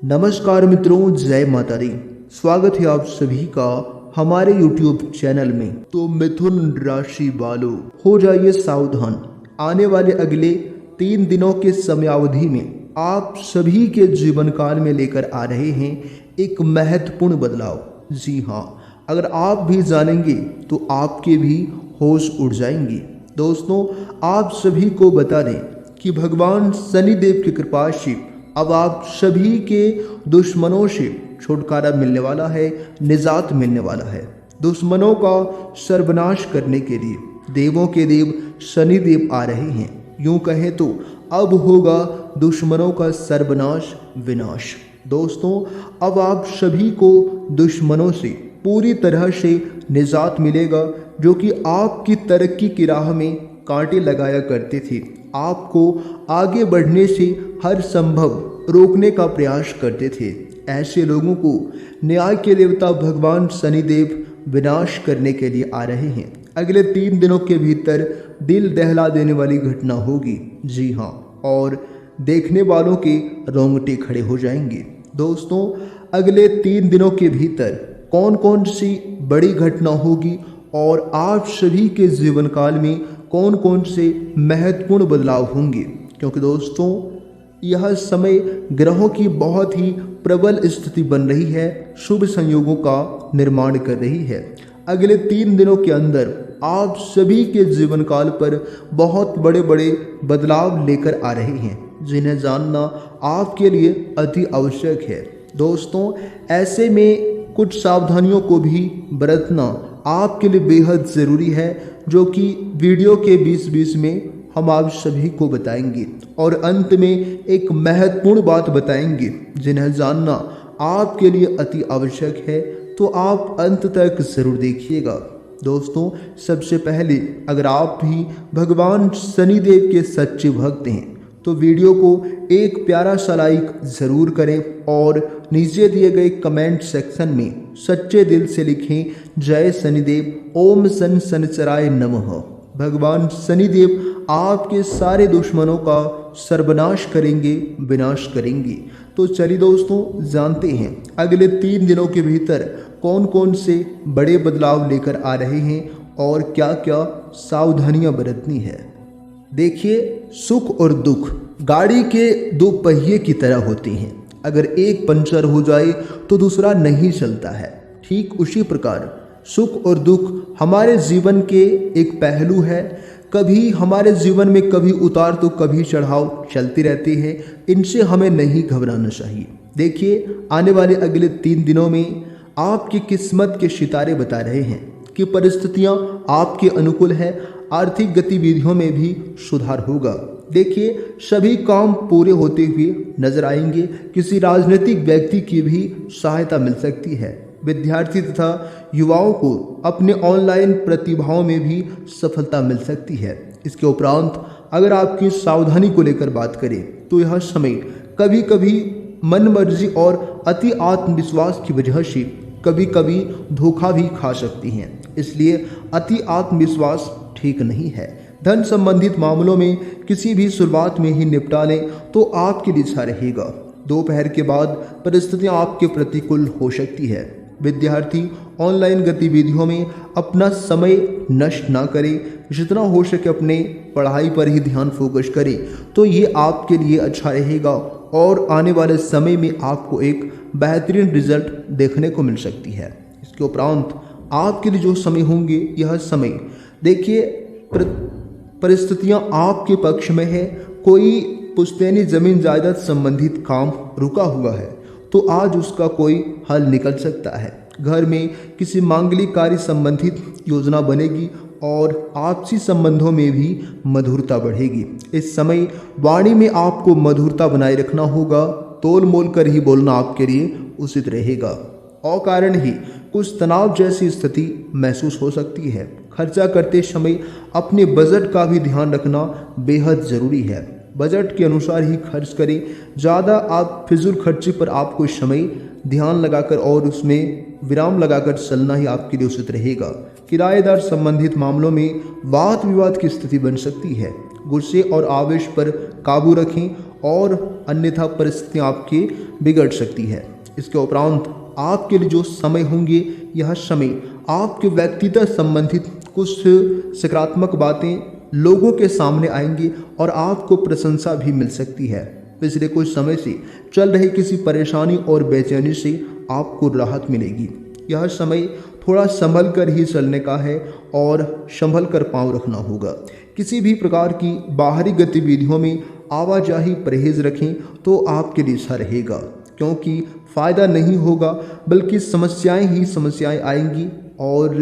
नमस्कार मित्रों, जय माता दी। स्वागत है आप सभी का हमारे YouTube चैनल में। तो मिथुन राशि वालों, हो जाइए सावधान। आने वाले अगले 3 दिनों के समयावधि में आप सभी के जीवन काल में लेकर आ रहे हैं एक महत्वपूर्ण बदलाव। जी हाँ, अगर आप भी जानेंगे तो आपके भी होश उड़ जाएंगे। दोस्तों, आप सभी को बता दें कि भगवान शनिदेव की कृपा से अब आप सभी के दुश्मनों से छुटकारा मिलने वाला है, निजात मिलने वाला है। दुश्मनों का सर्वनाश करने के लिए देवों के देव शनिदेव आ रहे हैं। यूं कहें तो अब होगा दुश्मनों का सर्वनाश विनाश। दोस्तों, अब आप सभी को दुश्मनों से पूरी तरह से निजात मिलेगा, जो कि आपकी तरक्की की राह में कांटे लगाया करते थे, आपको आगे बढ़ने से हर संभव रोकने का प्रयास करते थे। ऐसे लोगों को न्याय के देवता भगवान शनिदेव विनाश करने के लिए आ रहे हैं। अगले 3 दिनों के भीतर दिल दहला देने वाली घटना होगी। जी हाँ, और देखने वालों के रोंगटे खड़े हो जाएंगे। दोस्तों, अगले 3 दिनों के भीतर कौन कौन सी बड़ी घटना होगी और आप सभी के जीवन काल में कौन कौन से महत्वपूर्ण बदलाव होंगे, क्योंकि दोस्तों यह समय ग्रहों की बहुत ही प्रबल स्थिति बन रही है, शुभ संयोगों का निर्माण कर रही है। अगले 3 दिनों के अंदर आप सभी के जीवन काल पर बहुत बड़े बड़े बदलाव लेकर आ रहे हैं, जिन्हें जानना आपके लिए अति आवश्यक है। दोस्तों, ऐसे में कुछ सावधानियों को भी बरतना आपके लिए बेहद ज़रूरी है, जो कि वीडियो के बीच में हम आप सभी को बताएंगे और अंत में एक महत्वपूर्ण बात बताएंगे, जिन्हें जानना आपके लिए अति आवश्यक है। तो आप अंत तक ज़रूर देखिएगा। दोस्तों, सबसे पहले अगर आप भी भगवान शनिदेव के सच्चे भक्त हैं तो वीडियो को एक प्यारा सा लाइक ज़रूर करें और नीचे दिए गए कमेंट सेक्शन में सच्चे दिल से लिखें, जय शनिदेव, ओम शन शनिचराय नमः। भगवान शनिदेव आपके सारे दुश्मनों का सर्वनाश करेंगे, विनाश करेंगे। तो चलिए दोस्तों, जानते हैं अगले 3 दिनों के भीतर कौन कौन से बड़े बदलाव लेकर आ रहे हैं और क्या क्या सावधानियां बरतनी है। देखिए, सुख और दुख गाड़ी के 2 पहिए की तरह होते हैं। अगर एक पंचर हो जाए तो दूसरा नहीं चलता है। ठीक उसी प्रकार सुख और दुख हमारे जीवन के एक पहलू है। कभी हमारे जीवन में कभी उतार तो कभी चढ़ाव चलते रहते हैं। इनसे हमें नहीं घबराना चाहिए। देखिए, आने वाले अगले 3 दिनों में आपकी किस्मत के सितारे बता रहे हैं कि परिस्थितियां आपके अनुकूल है। आर्थिक गतिविधियों में भी सुधार होगा। देखिए, सभी काम पूरे होते हुए नजर आएंगे। किसी राजनीतिक व्यक्ति की भी सहायता मिल सकती है। विद्यार्थी तथा युवाओं को अपने ऑनलाइन प्रतिभाओं में भी सफलता मिल सकती है। इसके उपरांत अगर आपकी सावधानी को लेकर बात करें तो यह समय कभी कभी मनमर्जी और अति आत्मविश्वास की वजह से कभी कभी धोखा भी खा सकती हैं। इसलिए अति आत्मविश्वास ठीक नहीं है। धन संबंधित मामलों में किसी भी शुरुआत में ही निपटा लें तो आपके लिए अच्छा रहेगा। दोपहर के बाद परिस्थितियां आपके प्रतिकूल हो सकती है। विद्यार्थी ऑनलाइन गतिविधियों में अपना समय नष्ट ना करें। जितना हो सके अपने पढ़ाई पर ही ध्यान फोकस करें तो ये आपके लिए अच्छा रहेगा और आने वाले समय में आपको एक बेहतरीन रिजल्ट देखने को मिल सकती है। इसके उपरांत आपके लिए जो समय होंगे, यह समय देखिए परिस्थितियां आपके पक्ष में है। कोई पुश्तैनी जमीन जायदाद संबंधित काम रुका हुआ है तो आज उसका कोई हल निकल सकता है। घर में किसी मांगलिक कार्य संबंधित योजना बनेगी और आपसी संबंधों में भी मधुरता बढ़ेगी। इस समय वाणी में आपको मधुरता बनाए रखना होगा। तोल मोल कर ही बोलना आपके लिए उचित रहेगा। अकारण ही कुछ तनाव जैसी स्थिति महसूस हो सकती है। खर्चा करते समय अपने बजट का भी ध्यान रखना बेहद ज़रूरी है। बजट के अनुसार ही खर्च करें। ज़्यादा आप फिजूल खर्ची पर आपको समय ध्यान लगाकर और उसमें विराम लगाकर चलना ही आपके लिए उचित रहेगा। किराएदार संबंधित मामलों में वाद विवाद की स्थिति बन सकती है। गुस्से और आवेश पर काबू रखें और अन्यथा परिस्थितियाँ आपकी बिगड़ सकती है। इसके उपरांत आपके लिए जो समय होंगे, यह समय आपके व्यक्तित्व संबंधित कुछ सकारात्मक बातें लोगों के सामने आएंगी और आपको प्रशंसा भी मिल सकती है। पिछले कुछ समय से चल रही किसी परेशानी और बेचैनी से आपको राहत मिलेगी। यह समय थोड़ा संभल कर ही चलने का है और संभल कर पांव रखना होगा। किसी भी प्रकार की बाहरी गतिविधियों में आवाजाही परहेज रखें तो आपके लिए अच्छा रहेगा, क्योंकि फ़ायदा नहीं होगा बल्कि समस्याएं ही समस्याएं आएंगी और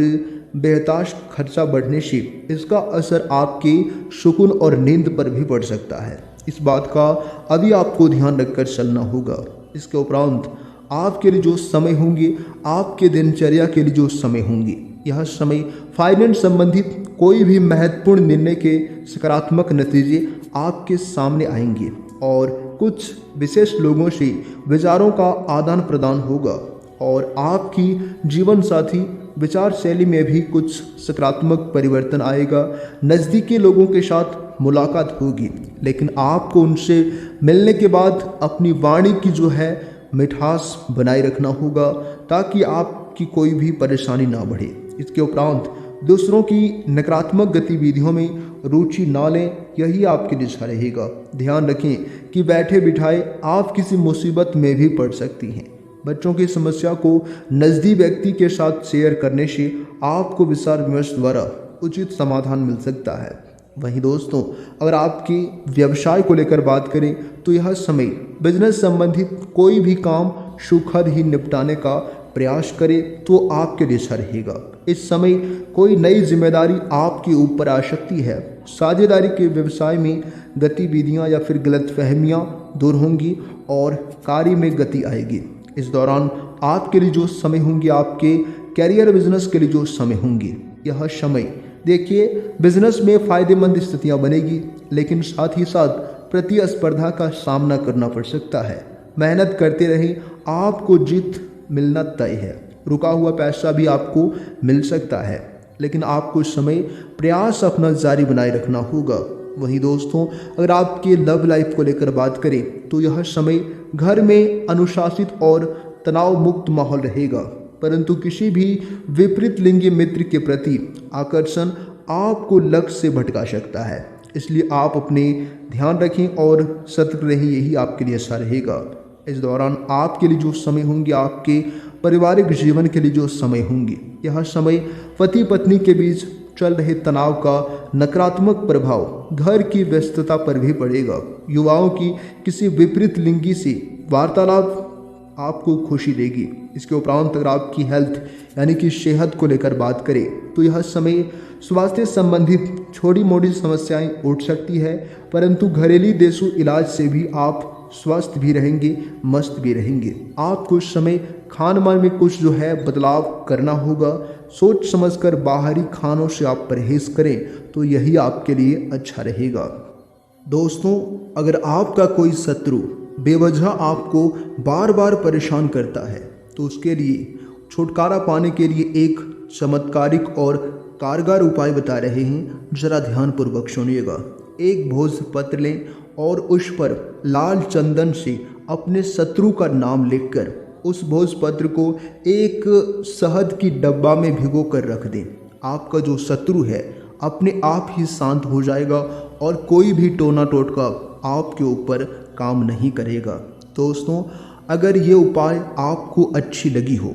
बेहताश खर्चा बढ़ने से इसका असर आपके सुकून और नींद पर भी पड़ सकता है। इस बात का अभी आपको ध्यान रखकर चलना होगा। इसके उपरांत आपके लिए जो समय होंगे, आपके दिनचर्या के लिए जो समय होंगे, यह समय फाइनेंस संबंधित कोई भी महत्वपूर्ण निर्णय के सकारात्मक नतीजे आपके सामने आएंगे और कुछ विशेष लोगों से विचारों का आदान प्रदान होगा और आपकी जीवन साथी विचार शैली में भी कुछ सकारात्मक परिवर्तन आएगा। नज़दीकी लोगों के साथ मुलाकात होगी, लेकिन आपको उनसे मिलने के बाद अपनी वाणी की जो है मिठास बनाए रखना होगा ताकि आपकी कोई भी परेशानी ना बढ़े। इसके उपरांत दूसरों की नकारात्मक गतिविधियों में रुचि ना लें, यही आपके लिए अच्छा रहेगा। ध्यान रखें कि बैठे बिठाए आप किसी मुसीबत में भी पड़ सकती हैं। बच्चों की समस्या को नज़दीक व्यक्ति के साथ शेयर करने से आपको विचार विमर्श द्वारा उचित समाधान मिल सकता है। वहीं दोस्तों, अगर आपकी व्यवसाय को लेकर बात करें तो यह समय बिजनेस संबंधित कोई भी काम सुखद ही निपटाने का प्रयास करें तो आपके लिए अच्छा रहेगा। इस समय कोई नई जिम्मेदारी आपके ऊपर आ सकती है। साझेदारी के व्यवसाय में गतिविधियां या फिर गलतफहमियां दूर होंगी और कार्य में गति आएगी। इस दौरान आपके लिए जो समय होंगे, आपके कैरियर बिजनेस के लिए जो समय होंगे, यह समय देखिए बिजनेस में फ़ायदेमंद स्थितियां बनेगी, लेकिन साथ ही साथ प्रतिस्पर्धा का सामना करना पड़ सकता है। मेहनत करते रहें, आपको जीत मिलना तय है। रुका हुआ पैसा भी आपको मिल सकता है, लेकिन आपको समय प्रयास अपना जारी बनाए रखना होगा। वहीं दोस्तों, अगर आपके लव लाइफ को लेकर बात करें तो यह समय घर में अनुशासित और तनाव मुक्त माहौल रहेगा, परंतु किसी भी विपरीत लिंगी मित्र के प्रति आकर्षण आपको लक्ष्य से भटका सकता है। इसलिए आप अपने ध्यान रखें और सतर्क रहें, यही आपके लिए अच्छा रहेगा। इस दौरान आपके लिए जो समय होंगे, आपके पारिवारिक जीवन के लिए जो समय होंगे, यह समय पति पत्नी के बीच चल रहे तनाव का नकारात्मक प्रभाव घर की व्यस्तता पर भी पड़ेगा। युवाओं की किसी विपरीत लिंगी से वार्तालाप आपको खुशी देगी। इसके उपरांत अगर आपकी हेल्थ यानी कि सेहत को लेकर बात करें तो यह समय स्वास्थ्य संबंधित छोटी मोटी समस्याएं उठ सकती है, परंतु घरेलू देशु इलाज से भी आप स्वस्थ भी रहेंगे, मस्त भी रहेंगे। आपको इस समय खान पान में कुछ जो है बदलाव करना होगा। सोच समझकर बाहरी खानों से आप परहेज करें तो यही आपके लिए अच्छा रहेगा। दोस्तों, अगर आपका कोई शत्रु बेवजह आपको बार बार परेशान करता है तो उसके लिए छुटकारा पाने के लिए एक चमत्कारिक और कारगर उपाय बता रहे हैं, जरा ध्यानपूर्वक सुनिएगा। एक भोजपत्र लें और उस पर लाल चंदन से अपने शत्रु का नाम लिखकर उस भोजपत्र को एक शहद की डब्बा में भिगो कर रख दें। आपका जो शत्रु है अपने आप ही शांत हो जाएगा और कोई भी टोना टोटका आपके ऊपर काम नहीं करेगा। दोस्तों, अगर ये उपाय आपको अच्छी लगी हो